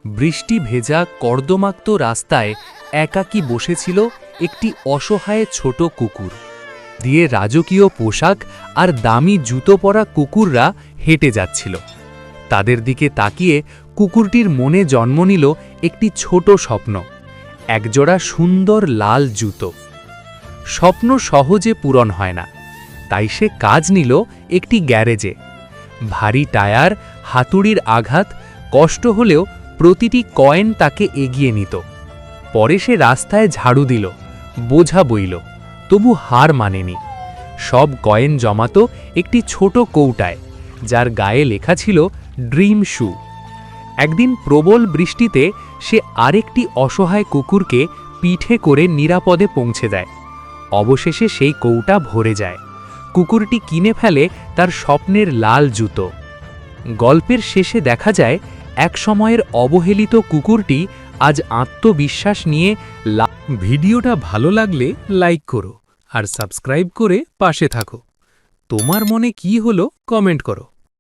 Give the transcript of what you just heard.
বৃষ্টি ভেজা কর্দমাক্ত রাস্তায় একাকী বসেছিল একটি অসহায় ছোট কুকুর। দিয়ে রাজকীয় পোশাক আর দামি জুতো পরা কুকুররা হেঁটে যাচ্ছিল। তাদের দিকে তাকিয়ে কুকুরটির মনে জন্ম নিল একটি ছোট স্বপ্ন, একজোড়া সুন্দর লাল জুতো। স্বপ্ন সহজে পূরণ হয় না, তাই সে কাজ নিল একটি গ্যারেজে। ভারী টায়ার, হাতুড়ির আঘাত, কষ্ট হলেও প্রতিটি কয়েন তাকে এগিয়ে নিত। পরে সে রাস্তায় ঝাড়ু দিল, বোঝা বইল, তবু হার মানেনি। সব কয়েন জমাত একটি ছোট কৌটায়, যার গায়ে লেখা ছিল ড্রিম শু। একদিন প্রবল বৃষ্টিতে সে আরেকটি অসহায় কুকুরকে পিঠে করে নিরাপদে পৌঁছে দেয়। অবশেষে সেই কৌটা ভরে যায়। কুকুরটি কিনে ফেলে তার স্বপ্নের লাল জুতো। গল্পের শেষে দেখা যায় এক সময়ের অবহেলিত কুকুরটি আজ আত্মবিশ্বাস নিয়ে ভিডিওটা ভালো লাগলে লাইক করো আর সাবস্ক্রাইব করে পাশে থাকো। তোমার মনে কি হলো কমেন্ট করো।